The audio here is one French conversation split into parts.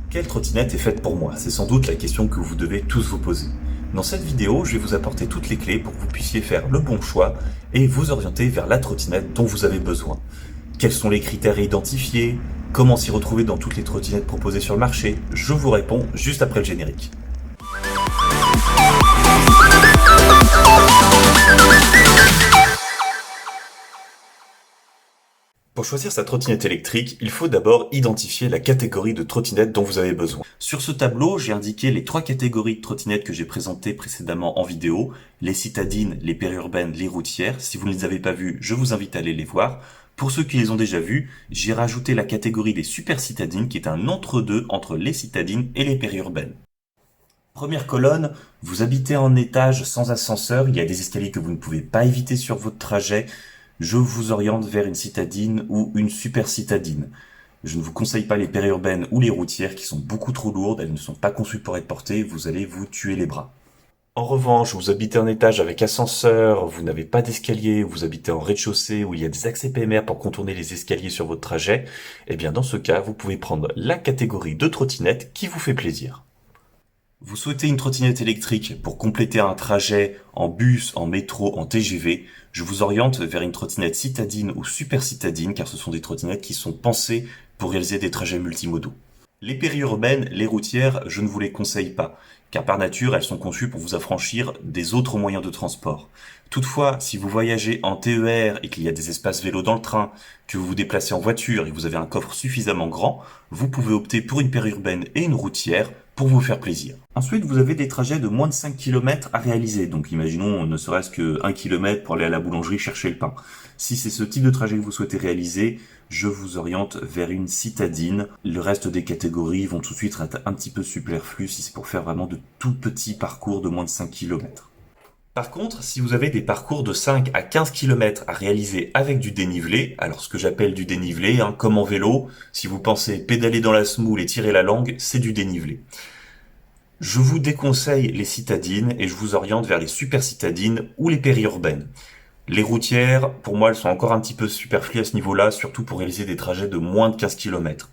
Quelle trottinette est faite pour moi? C'est sans doute la question que vous devez tous vous poser. Dans cette vidéo, je vais vous apporter toutes les clés pour que vous puissiez faire le bon choix et vous orienter vers la trottinette dont vous avez besoin. Quels sont les critères à identifier? Comment s'y retrouver dans toutes les trottinettes proposées sur le marché? Je vous réponds juste après le générique. Pour choisir sa trottinette électrique, il faut d'abord identifier la catégorie de trottinette dont vous avez besoin. Sur ce tableau, j'ai indiqué les 3 catégories de trottinettes que j'ai présentées précédemment en vidéo, les citadines, les périurbaines, les routières. Si vous ne les avez pas vues, je vous invite à aller les voir. Pour ceux qui les ont déjà vues, j'ai rajouté la catégorie des super citadines qui est un entre-deux entre les citadines et les périurbaines. Première colonne, vous habitez en étage sans ascenseur, il y a des escaliers que vous ne pouvez pas éviter sur votre trajet. Je vous oriente vers une citadine ou une super citadine. Je ne vous conseille pas les périurbaines ou les routières qui sont beaucoup trop lourdes, elles ne sont pas conçues pour être portées, vous allez vous tuer les bras. En revanche, vous habitez en étage avec ascenseur, vous n'avez pas d'escalier, vous habitez en rez-de-chaussée où il y a des accès PMR pour contourner les escaliers sur votre trajet, eh bien dans ce cas, vous pouvez prendre la catégorie de trottinette qui vous fait plaisir. Vous souhaitez une trottinette électrique pour compléter un trajet en bus, en métro, en TGV, je vous oriente vers une trottinette citadine ou super citadine car ce sont des trottinettes qui sont pensées pour réaliser des trajets multimodaux. Les périurbaines, les routières, je ne vous les conseille pas car par nature elles sont conçues pour vous affranchir des autres moyens de transport. Toutefois, si vous voyagez en TER et qu'il y a des espaces vélos dans le train, que vous vous déplacez en voiture et que vous avez un coffre suffisamment grand, vous pouvez opter pour une périurbaine et une routière pour vous faire plaisir. Ensuite, vous avez des trajets de moins de 5 km à réaliser. Donc imaginons ne serait-ce que 1 km pour aller à la boulangerie chercher le pain. Si c'est ce type de trajet que vous souhaitez réaliser, je vous oriente vers une citadine. Le reste des catégories vont tout de suite être un petit peu superflus si c'est pour faire vraiment de tout petits parcours de moins de 5 km. Par contre, si vous avez des parcours de 5 à 15 km à réaliser avec du dénivelé, alors ce que j'appelle du dénivelé, comme en vélo, si vous pensez pédaler dans la semoule et tirer la langue, c'est du dénivelé. Je vous déconseille les citadines et je vous oriente vers les super citadines ou les périurbaines. Les routières, pour moi, elles sont encore un petit peu superflues à ce niveau-là, surtout pour réaliser des trajets de moins de 15 km.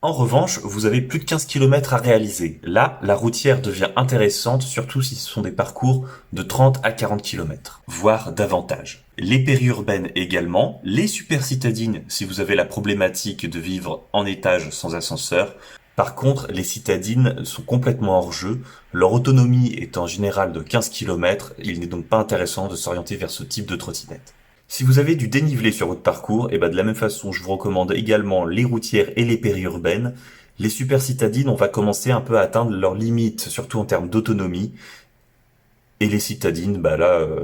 En revanche, vous avez plus de 15 km à réaliser. Là, la routière devient intéressante, surtout si ce sont des parcours de 30 à 40 km, voire davantage. Les périurbaines également, les super citadines si vous avez la problématique de vivre en étage sans ascenseur. Par contre, les citadines sont complètement hors jeu. Leur autonomie est en général de 15 km, il n'est donc pas intéressant de s'orienter vers ce type de trottinette. Si vous avez du dénivelé sur votre parcours, de la même façon, je vous recommande également les routières et les périurbaines. Les super citadines, on va commencer un peu à atteindre leurs limites, surtout en termes d'autonomie. Et les citadines,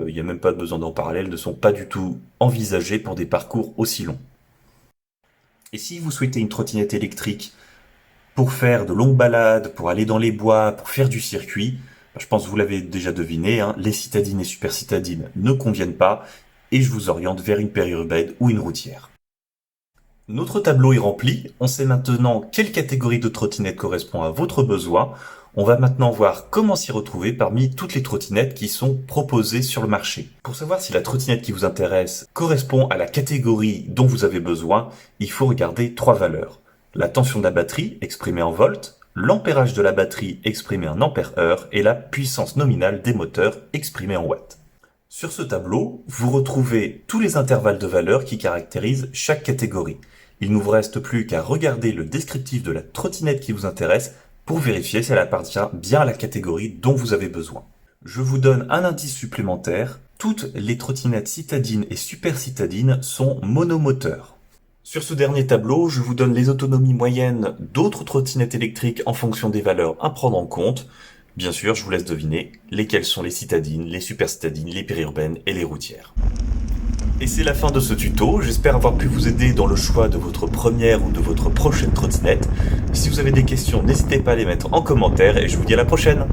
il n'y a même pas besoin d'en parler, elles ne sont pas du tout envisagées pour des parcours aussi longs. Et si vous souhaitez une trottinette électrique pour faire de longues balades, pour aller dans les bois, pour faire du circuit, je pense que vous l'avez déjà deviné, les citadines et super citadines ne conviennent pas. Et je vous oriente vers une périurbaine ou une routière. Notre tableau est rempli, on sait maintenant quelle catégorie de trottinette correspond à votre besoin. On va maintenant voir comment s'y retrouver parmi toutes les trottinettes qui sont proposées sur le marché. Pour savoir si la trottinette qui vous intéresse correspond à la catégorie dont vous avez besoin, il faut regarder 3 valeurs. La tension de la batterie, exprimée en volts, l'ampérage de la batterie, exprimé en ampères-heure, et la puissance nominale des moteurs, exprimée en watts. Sur ce tableau, vous retrouvez tous les intervalles de valeurs qui caractérisent chaque catégorie. Il ne vous reste plus qu'à regarder le descriptif de la trottinette qui vous intéresse pour vérifier si elle appartient bien à la catégorie dont vous avez besoin. Je vous donne un indice supplémentaire. Toutes les trottinettes citadines et super citadines sont monomoteurs. Sur ce dernier tableau, je vous donne les autonomies moyennes d'autres trottinettes électriques en fonction des valeurs à prendre en compte. Bien sûr, je vous laisse deviner lesquelles sont les citadines, les super citadines, les périurbaines et les routières. Et c'est la fin de ce tuto, j'espère avoir pu vous aider dans le choix de votre première ou de votre prochaine trottinette. Si vous avez des questions, n'hésitez pas à les mettre en commentaire et je vous dis à la prochaine.